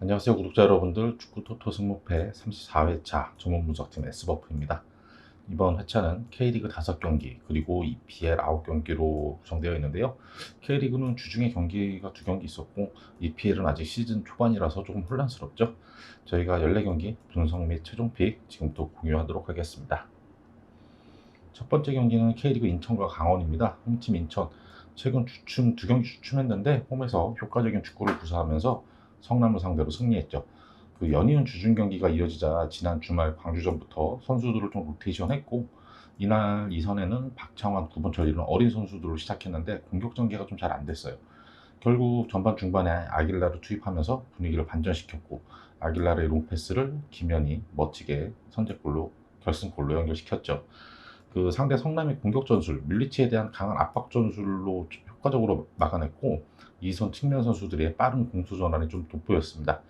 안녕하세요 구독자 여러분들, 축구토토 승무패 34회차 전문 분석팀 S버프입니다. 이번 회차는 K리그 5경기 그리고 EPL 9경기로 구성되어 있는데요. K리그는 주중에 경기가 2경기 있었고 EPL은 아직 시즌 초반이라서 조금 혼란스럽죠. 저희가 14경기 분석 및 최종 픽 지금부터 공유하도록 하겠습니다. 첫 번째 경기는 K리그 인천과 강원입니다. 홈팀 인천, 최근 주춤 2경기 주춤했는데 홈에서 효과적인 축구를 구사하면서 성남을 상대로 승리했죠. 연이은 주중 경기가 이어지자 지난 주말 광주전부터 선수들을 좀 로테이션했고, 이날 이선에는 박창환, 구본철 이런 어린 선수들을 시작했는데 공격 전개가 좀 잘 안 됐어요. 결국 전반 중반에 아길라를 투입하면서 분위기를 반전시켰고, 아길라의 롱패스를 김현이 멋지게 선제골로 결승골로 연결시켰죠. 상대 성남의 공격 전술, 밀리치에 대한 강한 압박 전술로 효과적으로 막아냈고, 이선 측면 선수들의 빠른 공수 전환이 좀 돋보였습니다.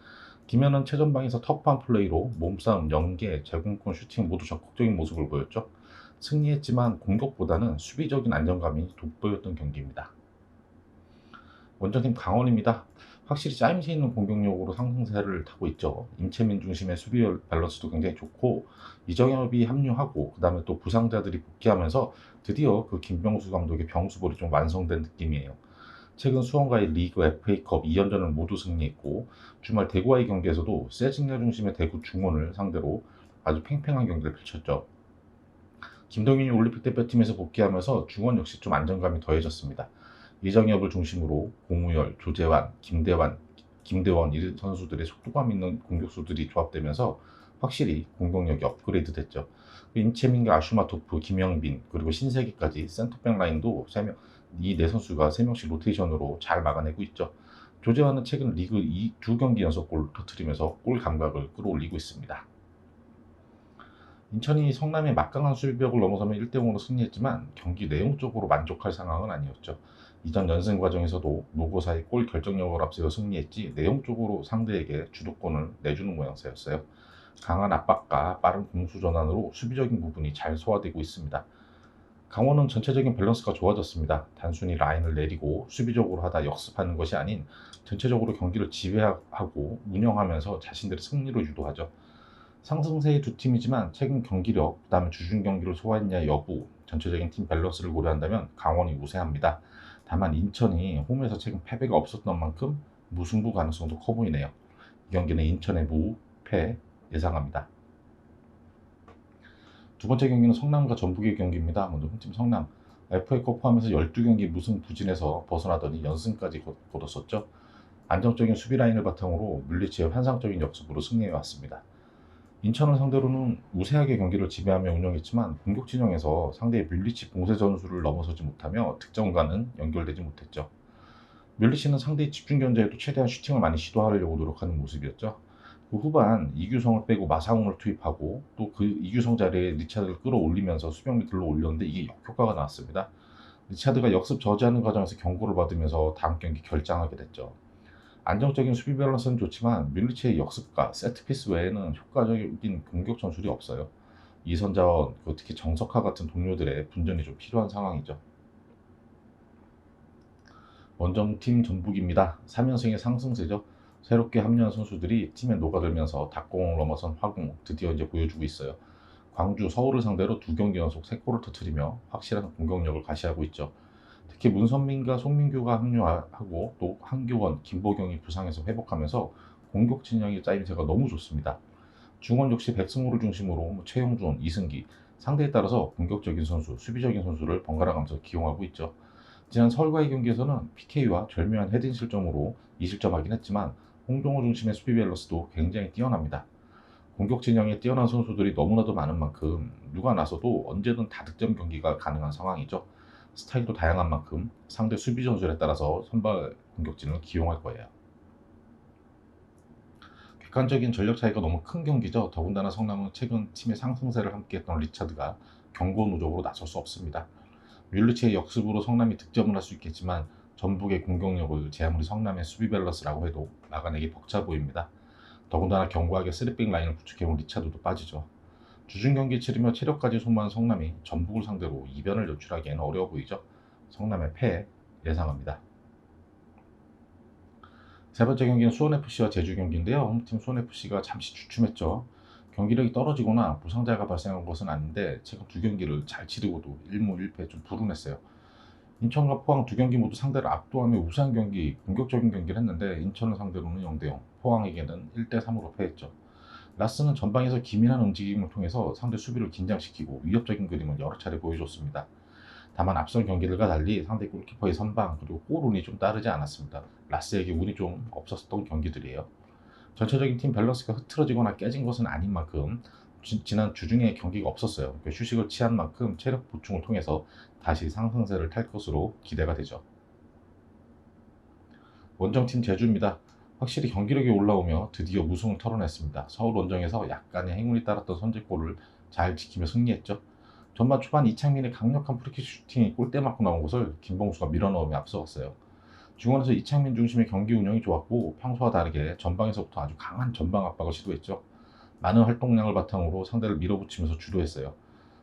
김현은 최전방에서 터프한 플레이로 몸싸움, 연계, 제공권, 슈팅 모두 적극적인 모습을 보였죠. 승리했지만 공격보다는 수비적인 안정감이 돋보였던 경기입니다. 원정팀 강원입니다. 확실히 짜임새 있는 공격력으로 상승세를 타고 있죠. 임채민 중심의 수비 밸런스도 굉장히 좋고, 이정엽이 합류하고 그다음에 또 부상자들이 복귀하면서 드디어 김병수 감독의 병수볼이 좀 완성된 느낌이에요. 최근 수원과의 리그, FA컵 2연전을 모두 승리했고, 주말 대구와의 경기에서도 세징야 중심의 대구 중원을 상대로 아주 팽팽한 경기를 펼쳤죠. 김동윤이 올림픽 대표팀에서 복귀하면서 중원 역시 좀 안정감이 더해졌습니다. 이정엽을 중심으로 공우열, 조재환, 김대원 이 선수들의 속도감 있는 공격수들이 조합되면서 확실히 공격력이 업그레이드 됐죠. 임채민과 아슈마토프, 김영빈 그리고 신세기까지 센터백 라인도 3명, 이 네 선수가 3명씩 로테이션으로 잘 막아내고 있죠. 조재환은 최근 리그 2경기 연속골 터트리면서 골 감각을 끌어올리고 있습니다. 인천이 성남의 막강한 수비력을 넘어서며 1대0으로 승리했지만 경기 내용적으로 만족할 상황은 아니었죠. 이전 연승 과정에서도 노고사의 골 결정력을 앞세워 승리했지 내용적으로 상대에게 주도권을 내주는 모양새였어요. 강한 압박과 빠른 공수 전환으로 수비적인 부분이 잘 소화되고 있습니다. 강원은 전체적인 밸런스가 좋아졌습니다. 단순히 라인을 내리고 수비적으로 하다 역습하는 것이 아닌 전체적으로 경기를 지배하고 운영하면서 자신들의 승리를 유도하죠. 상승세의 두 팀이지만 최근 경기력, 그다음에 주중 경기를 소화했냐 여부, 전체적인 팀 밸런스를 고려한다면 강원이 우세합니다. 다만 인천이 홈에서 최근 패배가 없었던 만큼 무승부 가능성도 커 보이네요. 이 경기는 인천의 무패 예상합니다. 두 번째 경기는 성남과 전북의 경기입니다. 먼저 홈팀 성남, FA컵 포함해서 12경기 무승부진에서 벗어나더니 연승까지 거뒀었죠. 안정적인 수비 라인을 바탕으로 물리치의 환상적인 역습으로 승리해왔습니다. 인천을 상대로는 우세하게 경기를 지배하며 운영했지만 공격 진영에서 상대의 뮬리치 봉쇄 전술을 넘어서지 못하며 득점과는 연결되지 못했죠. 뮬리치는 상대의 집중 견제에도 최대한 슈팅을 많이 시도하려고 노력하는 모습이었죠. 후반 이규성을 빼고 마상훈을 투입하고 또 이규성 자리에 리차드를 끌어올리면서 수비형 밑으로 올렸는데 이게 역효과가 나왔습니다. 리차드가 역습 저지하는 과정에서 경고를 받으면서 다음 경기 결장하게 됐죠. 안정적인 수비 밸런스는 좋지만 밀리치의 역습과 세트피스 외에는 효과적인 공격 전술이 없어요. 이선자원, 특히 정석화 같은 동료들의 분전이 좀 필요한 상황이죠. 원정팀 전북입니다. 3연승의 상승세죠. 새롭게 합류한 선수들이 팀에 녹아들면서 닭공을 넘어선 화공 드디어 이제 보여주고 있어요. 광주, 서울을 상대로 2경기 연속 3골을 터뜨리며 확실한 공격력을 가시하고 있죠. 특히 문선민과 송민규가 합류하고 또 한교원, 김보경이 부상에서 회복하면서 공격 진영의 짜임새가 너무 좋습니다. 중원 역시 백승호를 중심으로 최용준, 이승기, 상대에 따라서 공격적인 선수, 수비적인 선수를 번갈아 가면서 기용하고 있죠. 지난 서울과의 경기에서는 PK와 절묘한 헤딩 실점으로 2실점하긴 했지만 홍종호 중심의 수비 밸런스도 굉장히 뛰어납니다. 공격 진영에 뛰어난 선수들이 너무나도 많은 만큼 누가 나서도 언제든 다득점 경기가 가능한 상황이죠. 스타일도 다양한 만큼 상대 수비 전술에 따라서 선발 공격진을 기용할 거예요. 객관적인 전력 차이가 너무 큰 경기죠. 더군다나 성남은 최근 팀의 상승세를 함께했던 리차드가 경고 누적으로 나설 수 없습니다. 뮬리치의 역습으로 성남이 득점을 할 수 있겠지만 전북의 공격력을 제 아무리 성남의 수비 밸런스라고 해도 막아내기 벅차 보입니다. 더군다나 견고하게 쓰리백 라인을 구축해온 리차드도 빠지죠. 주중 경기 치르며 체력까지 소모한 성남이 전북을 상대로 이변을 연출하기에는 어려워 보이죠. 성남의 패 예상합니다. 세 번째 경기는 수원FC와 제주 경기인데요. 홈팀 수원FC가 잠시 주춤했죠. 경기력이 떨어지거나 부상자가 발생한 것은 아닌데 최근 두 경기를 잘 치르고도 1무 1패 좀 불운했어요. 인천과 포항 두 경기 모두 상대를 압도하며 우세한 경기, 공격적인 경기를 했는데 인천을 상대로는 0대0, 포항에게는 1대3으로 패했죠. 라스는 전방에서 기민한 움직임을 통해서 상대 수비를 긴장시키고 위협적인 그림을 여러 차례 보여줬습니다. 다만 앞선 경기들과 달리 상대 골키퍼의 선방 그리고 골운이 좀 따르지 않았습니다. 라스에게 운이 좀 없었던 경기들이에요. 전체적인 팀 밸런스가 흐트러지거나 깨진 것은 아닌 만큼 지난 주중에 경기가 없었어요. 그러니까 휴식을 취한 만큼 체력 보충을 통해서 다시 상승세를 탈 것으로 기대가 되죠. 원정팀 제주입니다. 확실히 경기력이 올라오며 드디어 무승을 털어냈습니다. 서울 원정에서 약간의 행운이 따랐던 선제골을 잘 지키며 승리했죠. 전반 초반 이창민의 강력한 프리킥 슈팅이 골대 맞고 나온 것을 김봉수가 밀어넣으며 앞서갔어요. 중원에서 이창민 중심의 경기 운영이 좋았고 평소와 다르게 전방에서부터 아주 강한 전방 압박을 시도했죠. 많은 활동량을 바탕으로 상대를 밀어붙이면서 주도했어요.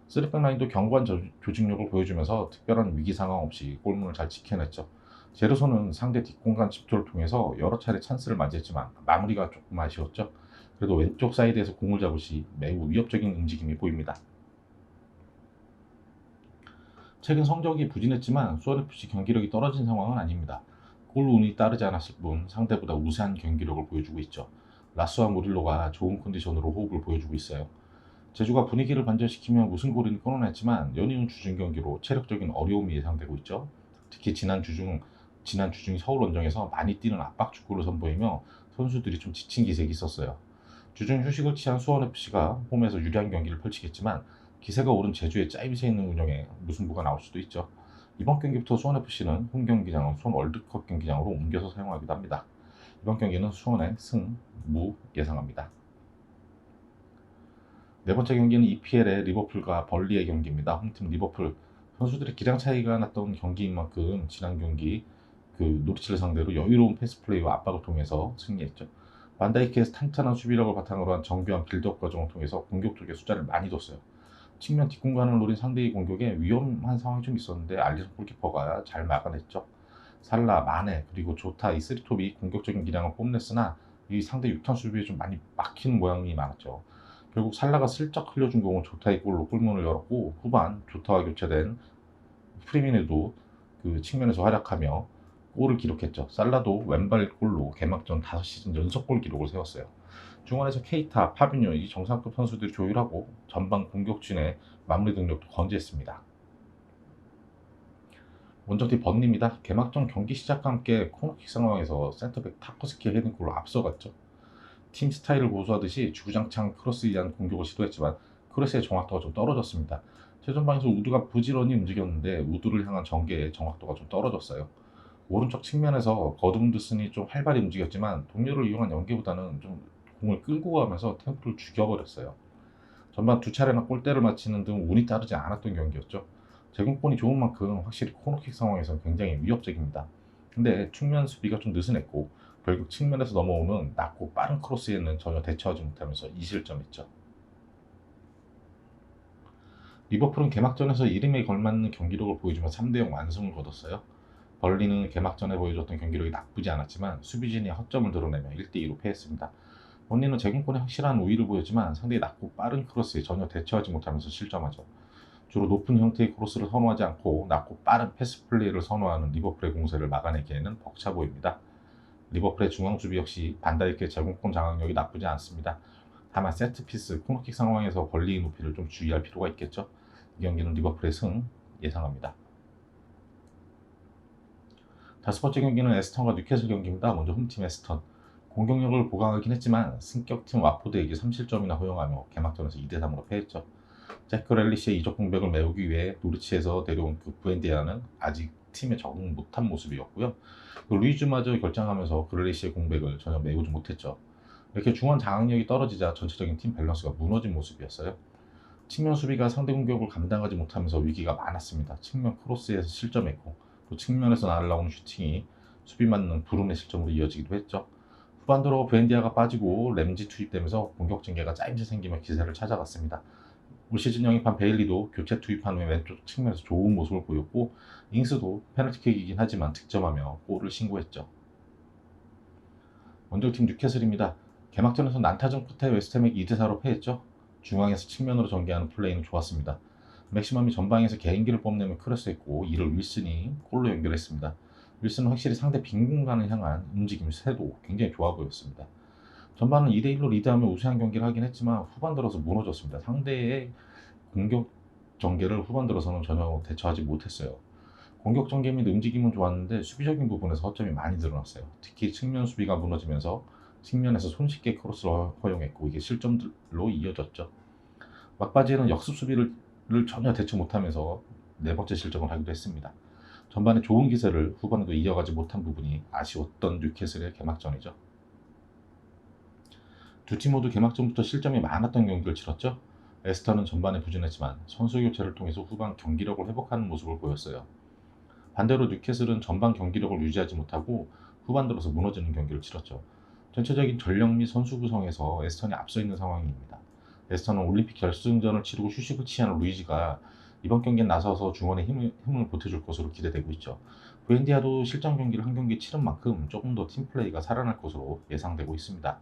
쓰리백 라인도 견고한 조직력을 보여주면서 특별한 위기 상황 없이 골문을 잘 지켜냈죠. 제르소는 상대 뒷공간 침투를 통해서 여러 차례 찬스를 맞이했지만 마무리가 조금 아쉬웠죠. 그래도 왼쪽 사이드에서 공을 잡을 시 매우 위협적인 움직임이 보입니다. 최근 성적이 부진했지만 수원FC 경기력이 떨어진 상황은 아닙니다. 골운이 따르지 않았을 뿐 상대보다 우세한 경기력을 보여주고 있죠. 라스와 무릴로가 좋은 컨디션으로 호흡을 보여주고 있어요. 제주가 분위기를 반전시키며 무승골을 끊어냈지만 연이은 주중 경기로 체력적인 어려움이 예상되고 있죠. 특히 지난 주중 서울 원정에서 많이 뛰는 압박 축구를 선보이며 선수들이 좀 지친 기색이 있었어요. 주중 휴식을 취한 수원FC가 홈에서 유리한 경기를 펼치겠지만 기세가 오른 제주의 짜임새 있는 운영에 무승부가 나올 수도 있죠. 이번 경기부터 수원FC는 홈 경기장을 수원 월드컵 경기장으로 옮겨서 사용하기도 합니다. 이번 경기는 수원의 승, 무 예상합니다. 네 번째 경기는 EPL의 리버풀과 벌리의 경기입니다. 홈팀 리버풀 선수들의 기량 차이가 났던 경기인 만큼 지난 경기 노리치를 상대로 여유로운 패스 플레이와 압박을 통해서 승리했죠. 반다이크의 탄탄한 수비력을 바탕으로 한 정교한 빌드업 과정을 통해서 공격 쪽에 숫자를 많이 뒀어요. 측면 뒷공간을 노린 상대의 공격에 위험한 상황이 좀 있었는데 알리송 골키퍼가 잘 막아냈죠. 살라, 마네 그리고 조타 이 쓰리톱이 공격적인 기량을 뽐냈으나 이 상대 육탄 수비에 좀 많이 막히는 모양이 많았죠. 결국 살라가 슬쩍 흘려준 공을 조타의 골로 골문을 열었고 후반 조타와 교체된 프리미네도 그 측면에서 활약하며 골을 기록했죠. 살라도 왼발 골로 개막전 5시즌 연속골 기록을 세웠어요. 중원에서 케이타, 파비뉴 이 정상급 선수들이 조율하고 전방 공격진의 마무리 능력도 건재했습니다. 원정팀 번니입니다. 개막전 경기 시작과 함께 코너킥 상황에서 센터백 타코스키의 헤딩골로 앞서갔죠. 팀 스타일을 고수하듯이 주구장창 크로스에 의한 공격을 시도했지만 크로스의 정확도가 좀 떨어졌습니다. 최전방에서 우드가 부지런히 움직였는데 우드를 향한 전개의 정확도가 좀 떨어졌어요. 오른쪽 측면에서 거드문드슨이 좀 활발히 움직였지만 동료를 이용한 연계보다는 좀 공을 끌고 가면서 템포를 죽여버렸어요. 전반 두 차례나 골대를 맞히는 등 운이 따르지 않았던 경기였죠. 제공권이 좋은 만큼 확실히 코너킥 상황에서 굉장히 위협적입니다. 근데 측면 수비가 좀 느슨했고 결국 측면에서 넘어오는 낮고 빠른 크로스에는 전혀 대처하지 못하면서 2실점했죠. 리버풀은 개막전에서 이름에 걸맞는 경기력을 보여주며 3대0 완승을 거뒀어요. 벌리는 개막전에 보여줬던 경기력이 나쁘지 않았지만 수비진이 허점을 드러내며 1대2로 패했습니다. 본인은 제공권에 확실한 우위를 보였지만 상대의 낮고 빠른 크로스에 전혀 대처하지 못하면서 실점하죠. 주로 높은 형태의 크로스를 선호하지 않고 낮고 빠른 패스 플레이를 선호하는 리버풀의 공세를 막아내기에는 벅차 보입니다. 리버풀의 중앙 수비 역시 반다이크의 제공권 장악력이 나쁘지 않습니다. 다만 세트피스, 코너킥 상황에서 벌리의 높이를 좀 주의할 필요가 있겠죠. 이 경기는 리버풀의 승 예상합니다. 다섯 번째 경기는 에스턴과 뉴캐슬 경기입니다. 먼저 홈팀 에스턴. 공격력을 보강하긴 했지만 승격팀 와포드에게 3실점이나 허용하며 개막전에서 2대3으로 패했죠. 제크 렐리시의 이적 공백을 메우기 위해 노리치에서 데려온 부엔디아는 아직 팀에 적응 못한 모습이었고요. 루이즈마저 결장하면서 그렐리시의 공백을 전혀 메우지 못했죠. 이렇게 중원 장악력이 떨어지자 전체적인 팀 밸런스가 무너진 모습이었어요. 측면 수비가 상대 공격을 감당하지 못하면서 위기가 많았습니다. 측면 크로스에서 실점했고 또 측면에서 날아오는 슈팅이 수비 맞는 불운의 실점으로 이어지기도 했죠. 후반 들어 부엔디아가 빠지고 램지 투입되면서 공격 전개가 짜임새 생기며 기세를 찾아갔습니다. 올 시즌 영입한 베일리도 교체 투입한 후에 왼쪽 측면에서 좋은 모습을 보였고 잉스도 페널티킥이긴 하지만 득점하며 골을 신고했죠. 원정팀 뉴캐슬입니다. 개막전에서 난타전 끝에 웨스트햄에게 2대4로 패했죠. 중앙에서 측면으로 전개하는 플레이는 좋았습니다. 맥시멈이 전방에서 개인기를 뽐내며 크로스했고 이를 윌슨이 골로 연결했습니다. 윌슨은 확실히 상대 빈 공간을 향한 움직임 새도 굉장히 좋아 보였습니다. 전반은 2대1로 리드하며 우세한 경기를 하긴 했지만 후반 들어서 무너졌습니다. 상대의 공격 전개를 후반 들어서는 전혀 대처하지 못했어요. 공격 전개 및 움직임은 좋았는데 수비적인 부분에서 허점이 많이 늘어났어요. 특히 측면 수비가 무너지면서 측면에서 손쉽게 크로스를 허용했고 이게 실점들로 이어졌죠. 막바지에는 역습 수비를 전혀 대처 못하면서 네 번째 실점을 하기도 했습니다. 전반에 좋은 기세를 후반에도 이어가지 못한 부분이 아쉬웠던 뉴캐슬의 개막전이죠. 두 팀 모두 개막전부터 실점이 많았던 경기를 치렀죠. 에스턴은 전반에 부진했지만 선수 교체를 통해서 후반 경기력을 회복하는 모습을 보였어요. 반대로 뉴캐슬은 전반 경기력을 유지하지 못하고 후반 들어서 무너지는 경기를 치렀죠. 전체적인 전력 및 선수 구성에서 에스턴이 앞서 있는 상황입니다. 에스턴은 올림픽 결승전을 치르고 휴식을 취한 루이지가 이번 경기에 나서서 중원에 힘을 보태줄 것으로 기대되고 있죠. 부엔디아도 실전 경기를 한 경기 치른 만큼 조금 더 팀플레이가 살아날 것으로 예상되고 있습니다.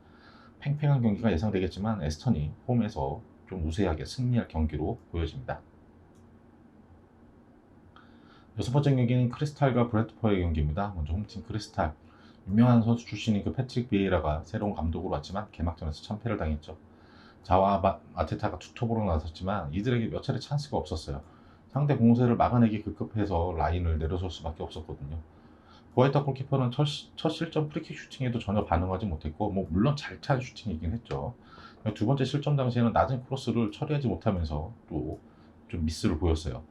팽팽한 경기가 예상되겠지만 에스턴이 홈에서 좀 우세하게 승리할 경기로 보여집니다. 여섯 번째 경기는 크리스탈과 브래드퍼의 경기입니다. 먼저 홈팀 크리스탈. 유명한 선수 출신인 그 패트릭 비에이라가 새로운 감독으로 왔지만 개막전에서 참패를 당했죠. 자와 아테타가 투톱으로 나섰지만 이들에게 몇 차례 찬스가 없었어요. 상대 공세를 막아내기 급급해서 라인을 내려설 수밖에 없었거든요. 보아이타 골키퍼는 첫 실점 프리킥 슈팅에도 전혀 반응하지 못했고 물론 잘 찬 슈팅이긴 했죠. 두 번째 실점 당시에는 낮은 크로스를 처리하지 못하면서 또 좀 미스를 보였어요.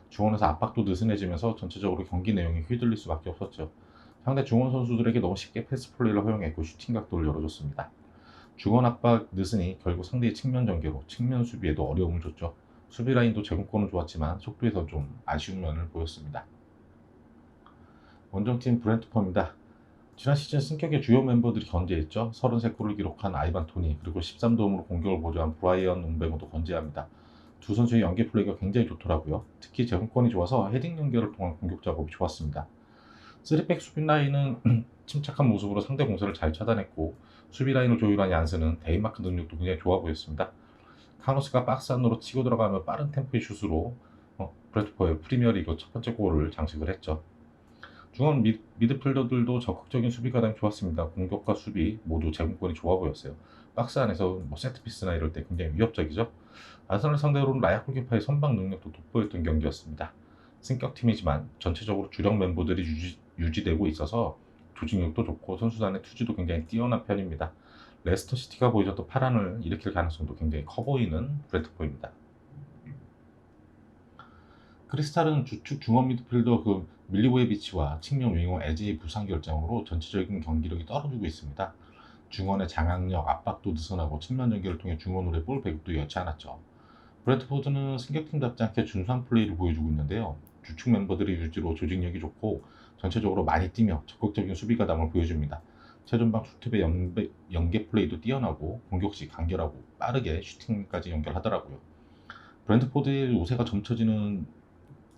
중원에서 압박도 느슨해지면서 전체적으로 경기 내용이 휘둘릴 수밖에 없었죠. 상대 중원 선수들에게 너무 쉽게 패스 플레이를 허용했고 슈팅 각도를 열어줬습니다. 중원 압박 느슨이 결국 상대의 측면 전개로 측면 수비에도 어려움을 줬죠. 수비 라인도 제공권은 좋았지만 속도에서 좀 아쉬운 면을 보였습니다. 원정팀 브렌트퍼입니다. 지난 시즌 승격의 주요 멤버들이 건재했죠. 33골을 기록한 아이반 토니 그리고 13도움으로 공격을 보조한 브라이언 웅베모도 건재합니다. 두 선수의 연계 플레이가 굉장히 좋더라고요. 특히 제공권이 좋아서 헤딩 연결을 통한 공격 작업이 좋았습니다. 3백 수비 라인은 침착한 모습으로 상대 공세를 잘 차단했고 수비 라인을 조율한 얀스는 데인마크 능력도 굉장히 좋아 보였습니다. 카노스가 박스 안으로 치고 들어가며 빠른 템포의 슛으로 브래드퍼의 프리미어리그 첫 번째 골을 장식을 했죠. 중원 미드필더들도 적극적인 수비 가담이 좋았습니다. 공격과 수비 모두 제공권이 좋아 보였어요. 박스 안에서 세트피스나 이럴 때 굉장히 위협적이죠. 아스널 상대로는 라야 골키퍼의 선방 능력도 돋보였던 경기였습니다. 승격팀이지만 전체적으로 주력 멤버들이 유지되고 있어서 조직력도 좋고 선수단의 투지도 굉장히 뛰어난 편입니다. 레스터 시티가 보여줬던 파란을 일으킬 가능성도 굉장히 커 보이는 브래드포입니다. 크리스탈은 주축 중원 미드필더 밀리보에비치와 측면 윙어 에지의 부상 결정으로 전체적인 경기력이 떨어지고 있습니다. 중원의 장악력, 압박도 느슨하고 측면 전개를 통해 중원으로의 볼 배급도 여치 않았죠. 브래드포드는 승격팀답지 않게 준수한 플레이를 보여주고 있는데요. 주축 멤버들의 유지로 조직력이 좋고 전체적으로 많이 뛰며 적극적인 수비 가담을 보여줍니다. 최전방 투톱의 연계 플레이도 뛰어나고 공격시 간결하고 빠르게 슈팅까지 연결하더라고요. 브랜드포드의 우세가 점쳐지는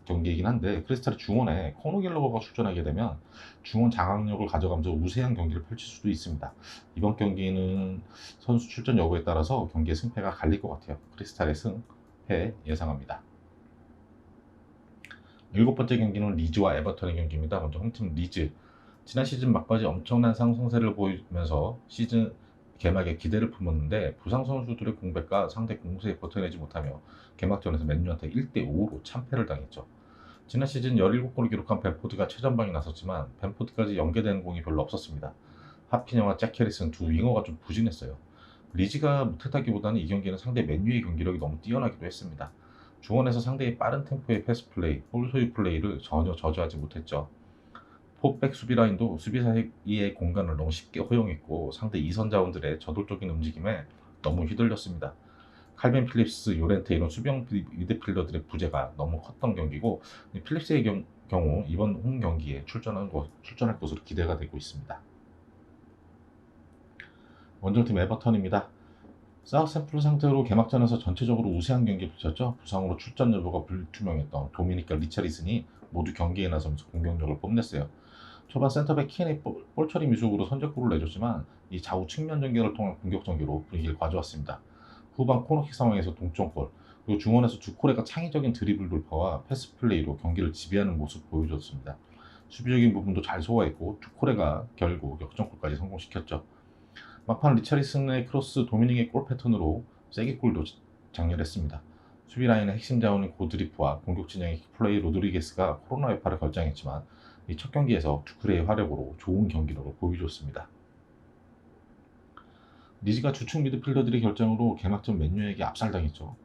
경기이긴 한데 크리스탈의 중원에 코노 갤러거가 출전하게 되면 중원 장악력을 가져가면서 우세한 경기를 펼칠 수도 있습니다. 이번 경기는 선수 출전 여부에 따라서 경기의 승패가 갈릴 것 같아요. 크리스탈의 승패 예상합니다. 일곱 번째 경기는 리즈와 에버턴의 경기입니다. 먼저 홈팀 리즈. 지난 시즌 막바지 엄청난 상승세를 보이면서 시즌 개막에 기대를 품었는데 부상 선수들의 공백과 상대 공세에 버텨내지 못하며 개막전에서 맨유한테 1대5로 참패를 당했죠. 지난 시즌 17골을 기록한 벤포드가 최전방에 나섰지만 벤포드까지 연계되는 공이 별로 없었습니다. 하피냐와 잭 해리슨 두 윙어가 좀 부진했어요. 리즈가 못했다기보다는 이 경기는 상대 맨유의 경기력이 너무 뛰어나기도 했습니다. 중원에서 상대의 빠른 템포의 패스 플레이, 볼 소유 플레이를 전혀 저지하지 못했죠. 포백 수비 라인도 수비 사이의 공간을 너무 쉽게 허용했고 상대 2선 자원들의 저돌적인 움직임에 너무 휘둘렸습니다. 칼빈 필립스, 요렌테 이런 수비형 미드필더들의 부재가 너무 컸던 경기고 필립스의 경우 이번 홈 경기에 출전할 것으로 기대가 되고 있습니다. 원정팀 에버턴입니다. 사우샘플 상태로 개막전에서 전체적으로 우세한 경기를 펼쳤죠. 부상으로 출전 여부가 불투명했던 도미니카 리차리슨이 모두 경기에 나서면서 공격력을 뽐냈어요. 초반 센터백 킨이 볼 처리 미숙으로 선제골을 내줬지만 이 좌우 측면 전개를 통한 공격 전개로 분위기를 가져왔습니다. 후반 코너킥 상황에서 동점골, 그리고 중원에서 주코레가 창의적인 드리블 돌파와 패스 플레이로 경기를 지배하는 모습 보여줬습니다. 수비적인 부분도 잘 소화했고 주코레가 결국 역전골까지 성공시켰죠. 막판 리차리슨의 크로스 도미닉의 골 패턴으로 세게골도 장렬했습니다. 수비 라인의 핵심 자원인 고드리프와 공격 진영의 플레이 로드리게스가 코로나 여파를 결장했지만 이 첫 경기에서 주크레의 활약으로 좋은 경기력을 보여줬습니다. 리즈가 주축 미드필더들의 결정으로 개막전 맨유에게 압살당했죠.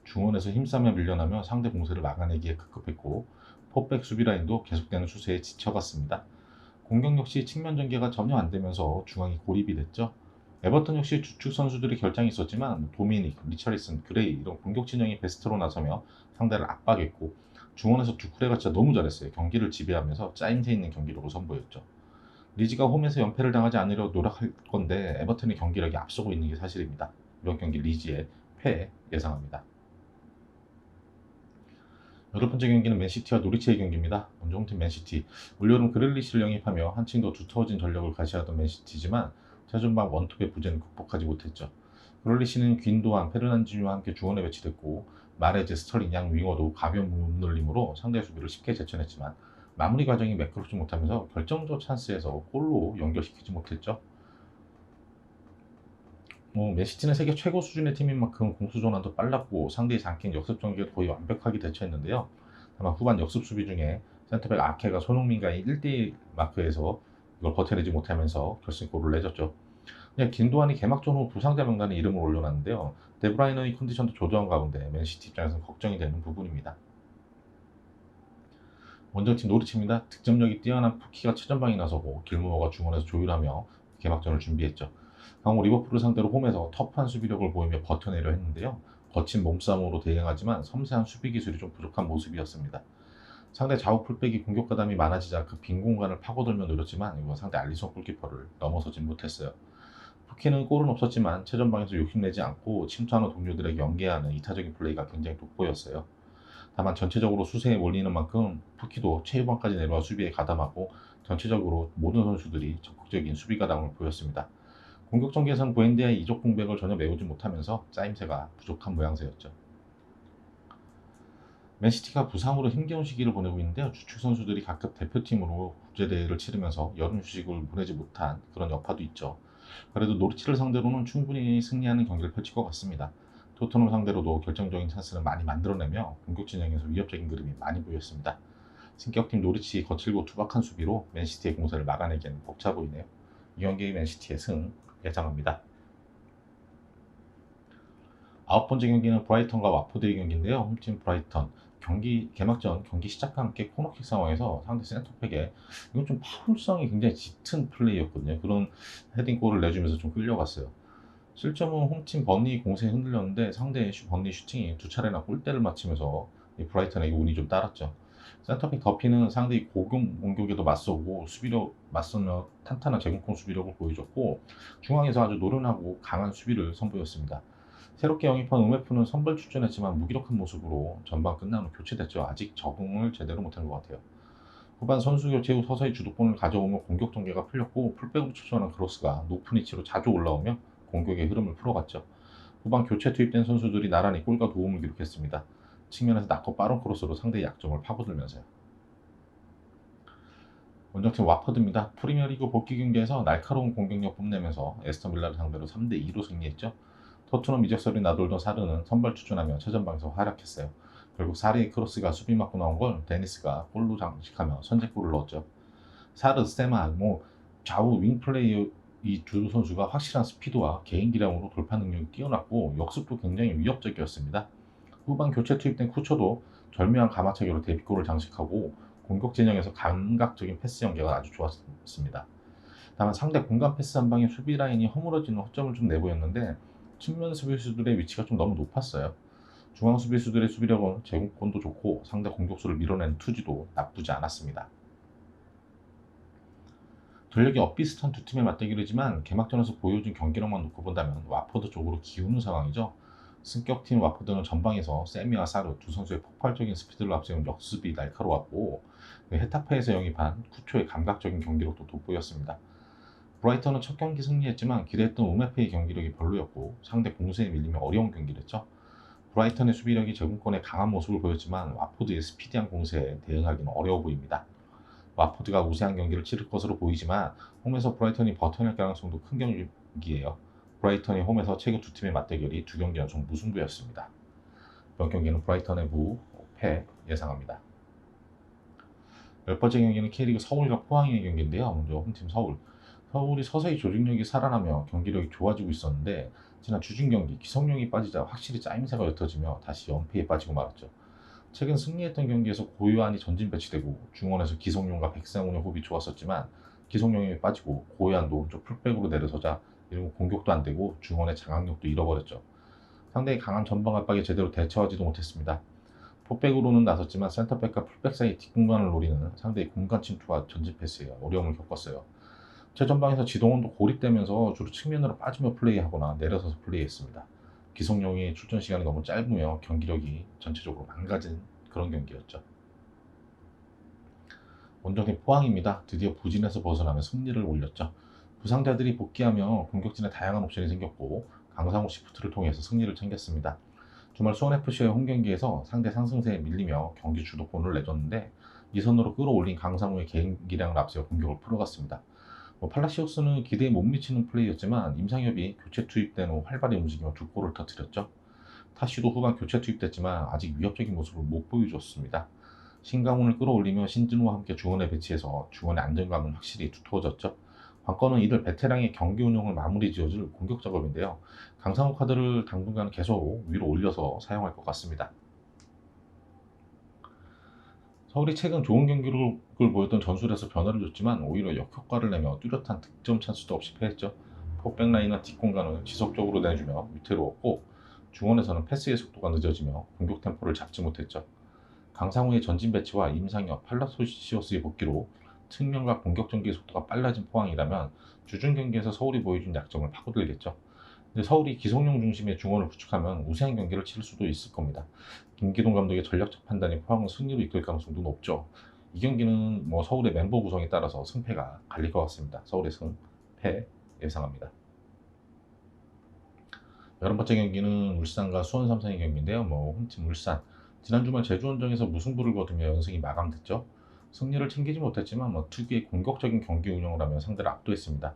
중원에서 힘싸며 밀려나며 상대 공세를 막아내기에 급급했고 포백 수비 라인도 계속되는 추세에 지쳐갔습니다. 공격 역시 측면 전개가 전혀 안 되면서 중앙이 고립이 됐죠. 에버턴 역시 주축 선수들이 결장이 있었지만 도미닉, 리처리슨, 그레이 이런 공격 진영이 베스트로 나서며 상대를 압박했고 중원에서 두쿠레가 진짜 너무 잘했어요. 경기를 지배하면서 짜임새 있는 경기력을 선보였죠. 리즈가 홈에서 연패를 당하지 않으려 노력할 건데 에버턴의 경기력이 앞서고 있는 게 사실입니다. 이번 경기 리즈의 패 예상합니다. 여덟 번째 경기는 맨시티와 노리치의 경기입니다. 먼저 홈팀 맨시티. 올여름 그릴리시를 영입하며 한층 더 두터워진 전력을 가시하던 맨시티지만 최전방 원톱의 부재는 극복하지 못했죠. 그릴리시는 귄도안, 페르난지뉴와 함께 중원에 배치됐고 마레즈, 스털링 양 윙어도 가벼운 몸놀림으로 상대 수비를 쉽게 제쳐냈지만 마무리 과정이 매끄럽지 못하면서 결정적 찬스에서 골로 연결시키지 못했죠. 맨시티는 세계 최고 수준의 팀인 만큼 공수 전환도 빨랐고 상대의 장기인 역습 전개도 거의 완벽하게 대처했는데요. 다만 후반 역습 수비 중에 센터백 아케가 손흥민과의 1대1 마크에서 이걸 버텨내지 못하면서 결승골을 내줬죠. 그냥 김도환이 개막전 후 부상자 명단에 이름을 올려놨는데요. 데브라이너의 컨디션도 조조한 가운데 맨시티 입장에서는 걱정이 되는 부분입니다. 원정팀 노리치입니다. 득점력이 뛰어난 푸키가 최전방에 나서고 길무어가 중원에서 조율하며 개막전을 준비했죠. 강호 리버풀을 상대로 홈에서 터프한 수비력을 보이며 버텨내려 했는데요. 거친 몸싸움으로 대응하지만 섬세한 수비 기술이 좀 부족한 모습이었습니다. 상대 좌우 풀백이 공격 가담이 많아지자 그 빈 공간을 파고들며 노렸지만 이건 상대 알리송 골키퍼를 넘어서진 못했어요. 푸키는 골은 없었지만 최전방에서 욕심내지 않고 침투하는 동료들에게 연계하는 이타적인 플레이가 굉장히 돋보였어요. 다만 전체적으로 수세에 몰리는 만큼 푸키도 최후방까지 내려와 수비에 가담하고 전체적으로 모든 선수들이 적극적인 수비 가담을 보였습니다. 공격 전개에서는 보엔디아의 이적 공백을 전혀 메우지 못하면서 짜임새가 부족한 모양새였죠. 맨시티가 부상으로 힘겨운 시기를 보내고 있는데요. 주축 선수들이 각급 대표팀으로 국제대회를 치르면서 여름 휴식을 보내지 못한 그런 여파도 있죠. 그래도 노리치를 상대로는 충분히 승리하는 경기를 펼칠 것 같습니다. 토트넘 상대로도 결정적인 찬스를 많이 만들어내며 공격 진영에서 위협적인 그림이 많이 보였습니다. 승격팀 노리치 거칠고 투박한 수비로 맨시티의 공세를 막아내기에는 벅차 보이네요. 이 경기 맨시티의 승 예상합니다. 아홉 번째 경기는 브라이턴과 와포드의 경기인데요. 홈팀 브라이턴 경기 개막전 경기 시작과 함께 코너킥 상황에서 상대 센터백에 이건 좀 파울성이 굉장히 짙은 플레이였거든요. 그런 헤딩골을 내주면서 좀 끌려갔어요. 실점은 홈팀 버니 공세에 흔들렸는데 상대의 버니 슈팅이 두 차례나 골대를 맞추면서 이 브라이턴에게 운이 좀 따랐죠. 센터백 더피는 상대의 고공 공격에도 맞서고 수비력 맞서며 탄탄한 제공권 수비력을 보여줬고 중앙에서 아주 노련하고 강한 수비를 선보였습니다. 새롭게 영입한 우메프는 선발 출전했지만 무기력한 모습으로 전반 끝난 후 교체됐죠. 아직 적응을 제대로 못한 것 같아요. 후반 선수 교체 후 서서히 주도권을 가져오며 공격 전개가 풀렸고 풀백으로 출전한 크로스가 높은 위치로 자주 올라오며 공격의 흐름을 풀어갔죠. 후반 교체 투입된 선수들이 나란히 골과 도움을 기록했습니다. 측면에서 낮고 빠른 크로스로 상대의 약점을 파고들면서요. 원정팀 와퍼드입니다. 프리미어리그 복귀 경기에서 날카로운 공격력 뽐내면서 에스턴 빌라를 상대로 3대2로 승리했죠. 토트넘 이적설이 나돌던 사르는 선발 출전하며 최전방에서 활약했어요. 결국 사르의 크로스가 수비 맞고 나온 걸 데니스가 골로 장식하며 선제골을 넣었죠. 사르, 세마, 좌우 윙 플레이어 이 두 선수가 확실한 스피드와 개인 기량으로 돌파 능력이 뛰어났고 역습도 굉장히 위협적이었습니다. 후반 교체 투입된 쿠처도 절묘한 가마차기로 데뷔골을 장식하고 공격 진영에서 감각적인 패스 연계가 아주 좋았습니다. 다만 상대 공간 패스 한 방에 수비 라인이 허물어지는 허점을 좀 내보였는데 측면 수비수들의 위치가 좀 너무 높았어요. 중앙 수비수들의 수비력은 제공권도 좋고 상대 공격수를 밀어내는 투지도 나쁘지 않았습니다. 전력이 엇비슷한 두 팀의 맞대결이지만 개막전에서 보여준 경기력만 놓고 본다면 와퍼드 쪽으로 기우는 상황이죠. 승격팀 와포드는 전방에서 세미와 사르 두 선수의 폭발적인 스피드를 앞세운 역습이 날카로웠고 헤타페에서 영입한 쿠초의 감각적인 경기력도 돋보였습니다. 브라이턴은 첫 경기 승리했지만 기대했던 우메페의 경기력이 별로였고 상대 공세에 밀리며 어려운 경기를 했죠. 브라이턴의 수비력이 제공권에 강한 모습을 보였지만 와포드의 스피디한 공세에 대응하기는 어려워 보입니다. 와포드가 우세한 경기를 치를 것으로 보이지만 홈에서 브라이턴이 버텨낼 가능성도 큰 경기예요. 브라이턴이 홈에서 최근 두 팀의 맞대결이 두 경기 연속 무승부였습니다. 이번 경기는 브라이턴의 무패 예상합니다. 열 번째 경기는 K리그 서울과 포항의 경기인데요. 먼저 홈팀 서울. 서울이 서서히 조직력이 살아나며 경기력이 좋아지고 있었는데 지난 주중 경기 기성용이 빠지자 확실히 짜임새가 옅어지며 다시 연패에 빠지고 말았죠. 최근 승리했던 경기에서 고요한이 전진 배치되고 중원에서 기성용과 백상훈의 호흡이 좋았었지만 기성용이 빠지고 고요한도 오른쪽 풀백으로 내려서자 이러고 공격도 안 되고 중원의 장악력도 잃어버렸죠. 상대의 강한 전방 압박에 제대로 대처하지도 못했습니다. 포백으로는 나섰지만 센터백과 풀백 사이 뒷공간을 노리는 상대의 공간 침투와 전진 패스에 어려움을 겪었어요. 최전방에서 지동원도 고립되면서 주로 측면으로 빠지며 플레이하거나 내려서서 플레이했습니다. 기성용이 출전 시간이 너무 짧으며 경기력이 전체적으로 망가진 그런 경기였죠. 원정팀 포항입니다. 드디어 부진에서 벗어나며 승리를 올렸죠. 부상자들이 복귀하며 공격진에 다양한 옵션이 생겼고 강상우 시프트를 통해서 승리를 챙겼습니다. 주말 수원FC의 홈경기에서 상대 상승세에 밀리며 경기 주도권을 내줬는데 이 선으로 끌어올린 강상우의 개인기량을 앞세워 공격을 풀어갔습니다. 팔라시오스는 기대에 못 미치는 플레이였지만 임상엽이 교체 투입된 후 활발히 움직이며 두 골을 터뜨렸죠. 타시도 후반 교체 투입됐지만 아직 위협적인 모습을 못 보여줬습니다. 신강훈을 끌어올리며 신진우와 함께 중원에 배치해서 중원의 안정감은 확실히 두터워졌죠. 관건은 이들 베테랑의 경기 운영을 마무리 지어줄 공격 작업인데요. 강상우 카드를 당분간 계속 위로 올려서 사용할 것 같습니다. 서울이 최근 좋은 경기력을 보였던 전술에서 변화를 줬지만 오히려 역효과를 내며 뚜렷한 득점 찬스도 없이 패했죠. 포백 라인과 뒷공간을 지속적으로 내주며 위태로웠고 중원에서는 패스의 속도가 늦어지며 공격 템포를 잡지 못했죠. 강상우의 전진 배치와 임상혁, 팔라소시오스의 복귀로 측면과 공격 전개의 속도가 빨라진 포항이라면 주중 경기에서 서울이 보여준 약점을 파고들겠죠. 근데 서울이 기성용 중심의 중원을 구축하면 우세한 경기를 치를 수도 있을 겁니다. 김기동 감독의 전략적 판단이 포항을 승리로 이끌 가능성도 높죠. 이 경기는 서울의 멤버 구성에 따라서 승패가 갈릴 것 같습니다. 서울의 승패 예상합니다. 11번째 경기는 울산과 수원 삼성의 경기인데요. 홈팀 울산. 지난 주말 제주원정에서 무승부를 거두며 연승이 마감됐죠. 승리를 챙기지 못했지만 특유의 공격적인 경기 운영을 하며 상대를 압도했습니다.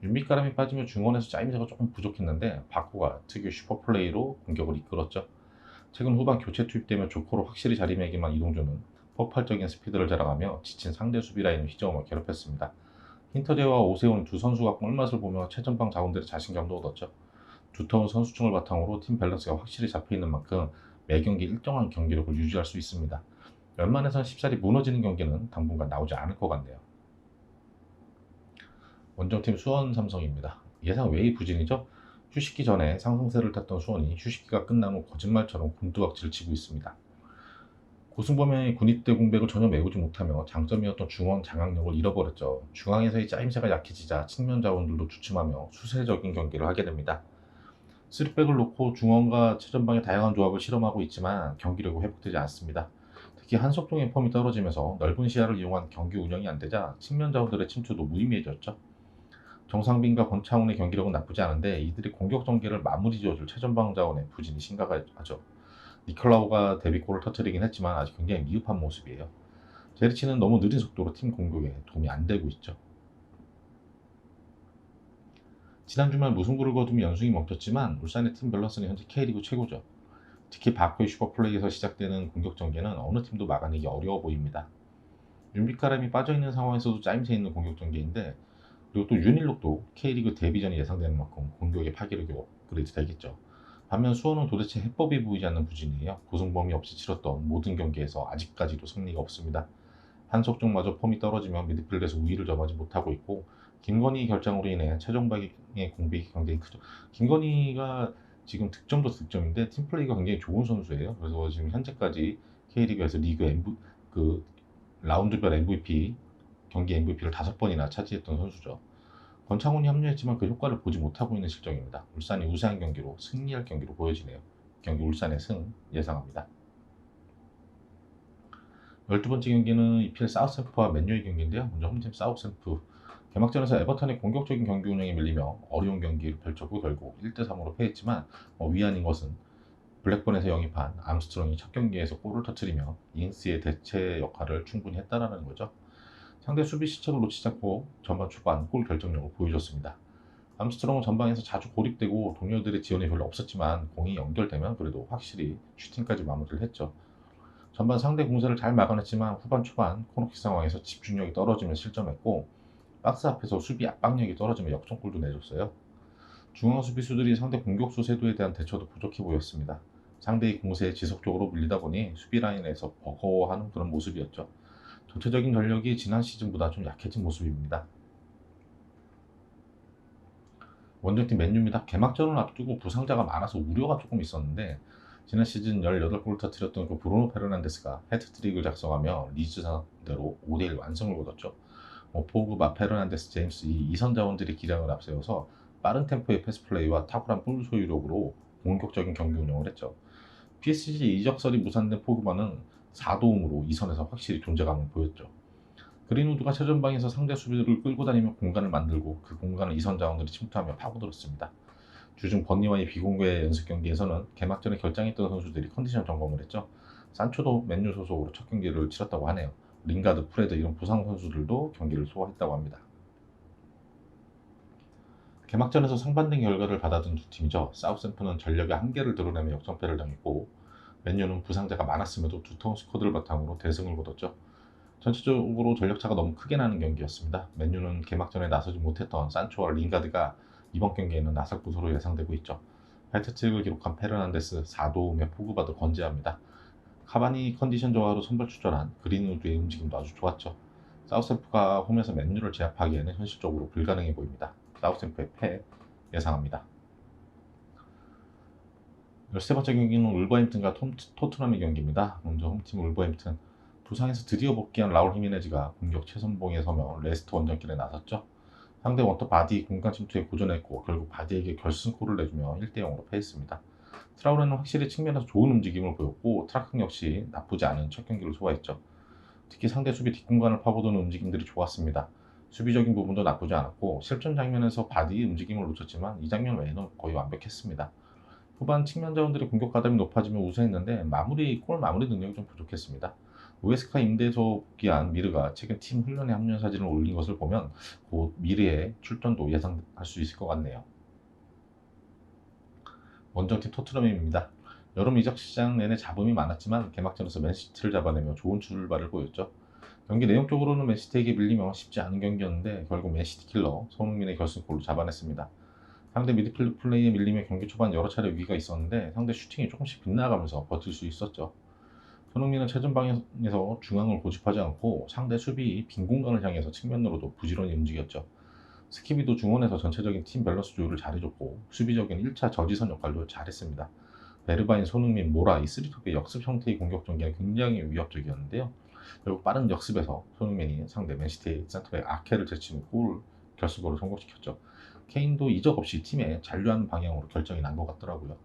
윤빛가람이 빠지며 중원에서 짜임새가 조금 부족했는데 바코가 특유의 슈퍼플레이로 공격을 이끌었죠. 최근 후반 교체 투입되며 조커로 확실히 자리매김한 이동주는 폭발적인 스피드를 자랑하며 지친 상대 수비 라인을 휘저으며 괴롭혔습니다. 힌터제와 오세훈 두 선수가 골맛을 보며 최전방 자원들의 자신감도 얻었죠. 두터운 선수층을 바탕으로 팀 밸런스가 확실히 잡혀있는 만큼 매 경기 일정한 경기력을 유지할 수 있습니다. 웬만해선 쉽사리 무너지는 경기는 당분간 나오지 않을 것 같네요. 원정팀 수원 삼성입니다. 예상 외의 부진이죠. 휴식기 전에 상승세를 탔던 수원이 휴식기가 끝난 후 거짓말처럼 곤두박질을 치고 있습니다. 고승범의 군입대 공백을 전혀 메우지 못하며 장점이었던 중원 장악력을 잃어버렸죠. 중앙에서의 짜임새가 약해지자 측면 자원들도 주춤하며 수세적인 경기를 하게 됩니다. 3백을 놓고 중원과 최전방의 다양한 조합을 실험하고 있지만 경기력이 회복되지 않습니다. 특히 한석종의 폼이 떨어지면서 넓은 시야를 이용한 경기 운영이 안되자 측면 자원들의 침투도 무의미해졌죠. 정상빈과 권창훈의 경기력은 나쁘지 않은데 이들이 공격 전개를 마무리 지어줄 최전방 자원의 부진이 심각하죠. 니콜라우가 데뷔골을 터뜨리긴 했지만 아직 굉장히 미흡한 모습이에요. 제리치는 너무 느린 속도로 팀 공격에 도움이 안 되고 있죠. 지난 주말 무승부를 거두며 연승이 멈췄지만 울산의 팀 밸런스는 현재 K리그 최고죠. 특히 바코의 슈퍼플레이에서 시작되는 공격 전개는 어느 팀도 막아내기 어려워 보입니다. 윤빛가람이 빠져있는 상황에서도 짜임새 있는 공격 전개인데 그리고 또 윤일록도 K리그 데뷔전이 예상되는 만큼 공격의 파괴력이 업그레이드 되겠죠. 반면 수원은 도대체 해법이 보이지 않는 부진이에요. 고승범이 없이 치렀던 모든 경기에서 아직까지도 승리가 없습니다. 한석종마저 폼이 떨어지며 미드필드에서 우위를 점하지 못하고 있고 김건희 결장으로 인해 최정박의 공백이 굉장히 크죠. 김건희가 지금 득점도 득점인데 팀플레이가 굉장히 좋은 선수예요. 그래서 지금 현재까지 K리그에서 리그 라운드별 MVP 경기 MVP를 5번이나 차지했던 선수죠. 권창훈이 합류했지만 그 효과를 보지 못하고 있는 실정입니다. 울산이 우세한 경기로 승리할 경기로 보여지네요. 경기 울산의 승 예상합니다. 12번째 경기는 EPL 사우스햄프와 맨유의 경기인데요. 먼저 홈팀 사우스햄프. 개막전에서 에버턴의 공격적인 경기 운영에 밀리며 어려운 경기를 펼쳤고 결국 1대3으로 패했지만 위안인 것은 블랙번에서 영입한 암스트롱이 첫 경기에서 골을 터뜨리며 잉스의 대체 역할을 충분히 했다라는 거죠. 상대 수비 시책을 놓치지 않고 전반 초반 골 결정력을 보여줬습니다. 암스트롱은 전방에서 자주 고립되고 동료들의 지원이 별로 없었지만 공이 연결되면 그래도 확실히 슈팅까지 마무리를 했죠. 전반 상대 공세를 잘 막아냈지만 후반 초반 코너킥 상황에서 집중력이 떨어지며 실점했고 박스 앞에서 수비 압박력이 떨어지며 역전골도 내줬어요. 중앙 수비수들이 상대 공격수 세도에 대한 대처도 부족해 보였습니다. 상대의 공세에 지속적으로 밀리다 보니 수비 라인에서 버거워하는 그런 모습이었죠. 전체적인 전력이 지난 시즌보다 좀 약해진 모습입니다. 원정팀 맨유입니다. 개막전을 앞두고 부상자가 많아서 우려가 조금 있었는데 지난 시즌 18골을 터뜨렸던 그 브루노 페르난데스가 해트트릭을 작성하며 리즈 상대로 5대1 완승을 거뒀죠. 포그바, 페르난데스, 제임스 이 2선 자원들이 기량을 앞세워서 빠른 템포의 패스 플레이와 탁월한 볼 소유력으로 공격적인 경기 운영을 했죠. PSG 이적설이 무산된 포그바는 4도움으로 2선에서 확실히 존재감을 보였죠. 그린우드가 최전방에서 상대 수비를 끌고 다니며 공간을 만들고 그 공간을 2선 자원들이 침투하며 파고들었습니다. 주중 버니와의 비공개 연습 경기에서는 개막전에 결장했던 선수들이 컨디션 점검을 했죠. 산초도 맨유 소속으로 첫 경기를 치렀다고 하네요. 링가드, 프레드 이런 부상 선수들도 경기를 소화했다고 합니다. 개막전에서 상반된 결과를 받아든 두 팀이죠. 사우스햄프는 전력의 한계를 드러내며 역전패를 당했고 맨유는 부상자가 많았음에도 두터운 스쿼드를 바탕으로 대승을 거뒀죠. 전체적으로 전력차가 너무 크게 나는 경기였습니다. 맨유는 개막전에 나서지 못했던 산초와 링가드가 이번 경기에는 나설 것으로 예상되고 있죠. 해트트릭을 기록한 페르난데스 4도움의 포그바도 건재합니다. 카바니 컨디션 조화로 선발 출전한 그린우드의 움직임도 아주 좋았죠. 사우스햄프가 홈에서 맨유를 제압하기에는 현실적으로 불가능해 보입니다. 사우스햄프의 패 예상합니다. 13번째 경기는 울버햄튼과 토트넘의 경기입니다. 먼저 홈팀 울버햄튼. 부상에서 드디어 복귀한 라울 히메네즈가 공격 최선봉에 서며 레스터 원정길에 나섰죠. 상대 원터 바디 공간 침투에 고전했고 결국 바디에게 결승골을 내주며 1대0으로 패했습니다. 트라우레는 확실히 측면에서 좋은 움직임을 보였고 트라킹 역시 나쁘지 않은 첫 경기를 소화했죠. 특히 상대 수비 뒷공간을 파고드는 움직임들이 좋았습니다. 수비적인 부분도 나쁘지 않았고 실점 장면에서 바디 움직임을 놓쳤지만 이 장면 외에는 거의 완벽했습니다. 후반 측면 자원들의 공격 가담이 높아지며 우세했는데 골 마무리 능력이 좀 부족했습니다. 우에스카 임대에서 복귀한 미르가 최근 팀 훈련에 합류한 사진을 올린 것을 보면 곧 미르의 출전도 예상할 수 있을 것 같네요. 원정팀 토트넘입니다. 여름 이적 시장 내내 잡음이 많았지만 개막전에서 맨시티를 잡아내며 좋은 출발을 보였죠. 경기 내용적으로는 맨시티에게 밀리며 쉽지 않은 경기였는데 결국 맨시티 킬러 손흥민의 결승골로 잡아냈습니다. 상대 미드필드 플레이에 밀리며 경기 초반 여러 차례 위기가 있었는데 상대 슈팅이 조금씩 빗나가면서 버틸 수 있었죠. 손흥민은 최전방에서 중앙을 고집하지 않고 상대 수비 빈 공간을 향해서 측면으로도 부지런히 움직였죠. 스키비도 중원에서 전체적인 팀 밸런스 조율을 잘해줬고 수비적인 1차 저지선 역할도 잘했습니다. 베르바인, 손흥민, 모라 이 3톱의 역습 형태의 공격 전개는 굉장히 위협적이었는데요. 결국 빠른 역습에서 손흥민이 상대 맨시티의 센터백 아케를 제치는 결승골을 성공시켰죠. 케인도 이적 없이 팀에 잔류하는 방향으로 결정이 난 것 같더라고요.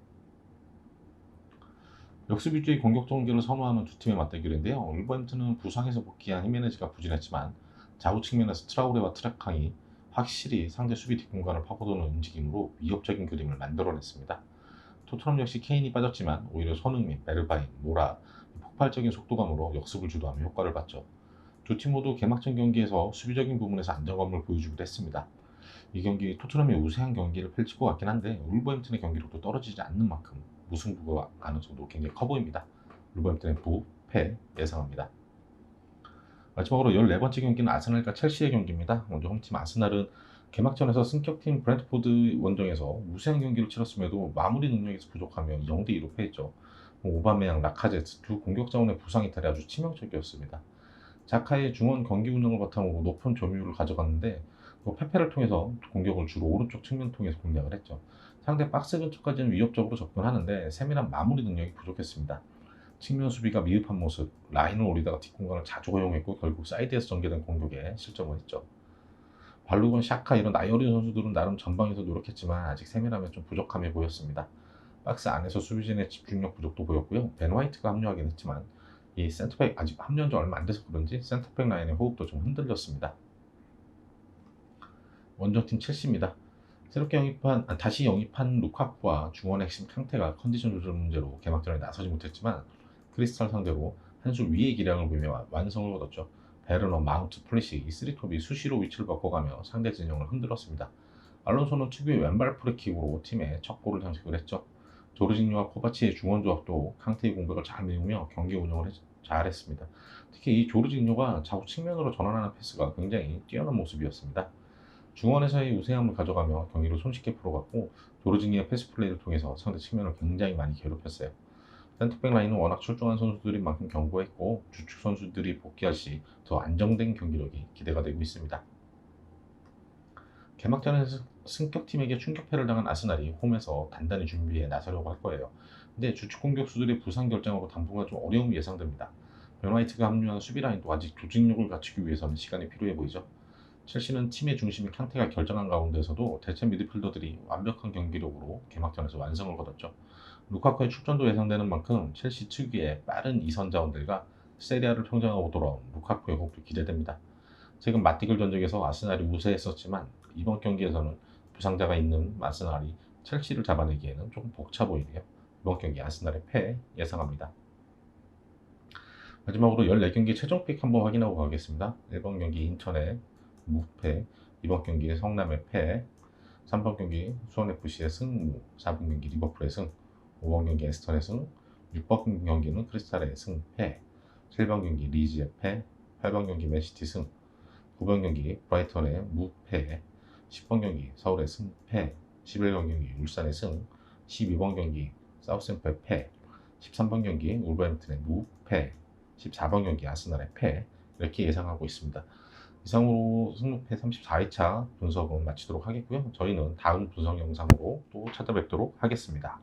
역습 위주의 공격 전개를 선호하는 두 팀의 맞대결인데요. 울버햄튼은 부상에서 복귀한 히메네즈가 부진했지만 좌우 측면에서 트라우레와 트라캉이 확실히 상대 수비 뒷공간을 파고드는 움직임으로 위협적인 그림을 만들어냈습니다. 토트넘 역시 케인이 빠졌지만 오히려 손흥민, 베르바인, 모라 폭발적인 속도감으로 역습을 주도하며 효과를 봤죠. 두 팀 모두 개막전 경기에서 수비적인 부분에서 안정감을 보여주기도 했습니다. 이 경기 토트넘이 우세한 경기를 펼칠 것 같긴 한데 울버햄튼의 경기력도 떨어지지 않는 만큼 무승부가 가능성도 굉장히 커 보입니다. 울버햄튼의 부패 예상합니다. 마지막으로 14번째 경기는 아스날과 첼시의 경기입니다. 먼저 홈팀 아스날은 개막전에서 승격팀 브렌트포드 원정에서 우세한 경기를 치렀음에도 마무리 능력에서 부족하며 0대2로 패했죠. 오바메양, 라카제트 두 공격 자원의 부상 이탈이 아주 치명적이었습니다. 자카의 중원 경기 운영을 바탕으로 높은 점유율을 가져갔는데 페페를 통해서 공격을 주로 오른쪽 측면 통해서 공략을 했죠. 상대 박스 근처까지는 위협적으로 접근하는데 세밀한 마무리 능력이 부족했습니다. 측면 수비가 미흡한 모습, 라인을 오리다가 뒷공간을 자주 허용했고 결국 사이드에서 전개된 공격에 실점을 했죠. 발루건, 샤카 이런 나이 어린 선수들은 나름 전방에서 노력했지만 아직 세밀함에 좀 부족함이 보였습니다. 박스 안에서 수비진의 집중력 부족도 보였고요. 벤 화이트가 합류하긴 했지만 이 센터백 아직 합류한 지 얼마 안 돼서 그런지 센터백 라인의 호흡도 좀 흔들렸습니다. 원정팀 첼시입니다. 다시 영입한 루카쿠와 중원 핵심 캉테가 컨디션 조절 문제로 개막전에 나서지 못했지만 크리스탈 상대로 한 수 위의 기량을 보이며 완성을 거뒀죠. 베르너, 마운트, 플리시 이 쓰리톱이 수시로 위치를 바꿔가며 상대 진영을 흔들었습니다. 알론소는 특유의 왼발 프리킥으로 팀의 첫 골을 장식을 했죠. 조르징요와 코바치의 중원 조합도 캉테의 공백을 잘 메우며 경기 운영을 잘했습니다. 특히 이 조르징요가 좌우 측면으로 전환하는 패스가 굉장히 뛰어난 모습이었습니다. 중원에서의 우세함을 가져가며 경기를 손쉽게 풀어갔고 조르징이의 패스 플레이를 통해서 상대 측면을 굉장히 많이 괴롭혔어요. 센터백 라인은 워낙 출중한 선수들인 만큼 견고했고 주축 선수들이 복귀할 시 더 안정된 경기력이 기대가 되고 있습니다. 개막전에서 승격팀에게 충격패를 당한 아스날이 홈에서 단단히 준비해 나서려고 할 거예요. 근데 주축 공격수들의 부상 결정으로 당분간 좀 어려움이 예상됩니다. 벤 화이트가 합류한 수비 라인도 아직 조직력을 갖추기 위해서는 시간이 필요해 보이죠. 첼시는 팀의 중심이 칸테가 결정한 가운데서도 대체 미드필더들이 완벽한 경기력으로 개막전에서 완성을 거뒀죠. 루카쿠의 출전도 예상되는 만큼 첼시 특유의 빠른 이선 자원들과 세리아를 평정하고 돌아온 루카쿠의 호흡도 기대됩니다. 최근 맞디글 전적에서 아스날이 우세했었지만 이번 경기에서는 부상자가 있는 아스날이 첼시를 잡아내기에는 조금 벅차 보이네요. 이번 경기 아스날의 패 예상합니다. 마지막으로 14경기 최종픽 한번 확인하고 가겠습니다. 1번 경기 인천의 무패, 2번 경기 성남의 패, 3번 경기 수원FC의 승무, 4번 경기 리버풀의 승, 5번 경기 에스턴의 승, 6번 경기는 크리스탈의 승패, 7번 경기 리즈의 패, 8번 경기 맨시티 승, 9번 경기 브라이턴의 무패, 10번 경기 서울의 승패, 11번 경기 울산의 승, 12번 경기 사우스햄프의 패, 13번 경기 울버햄튼의 무패, 14번 경기 아스날의 패 이렇게 예상하고 있습니다. 이상으로 승무패 34회차 분석은 마치도록 하겠고요. 저희는 다음 분석 영상으로 또 찾아뵙도록 하겠습니다.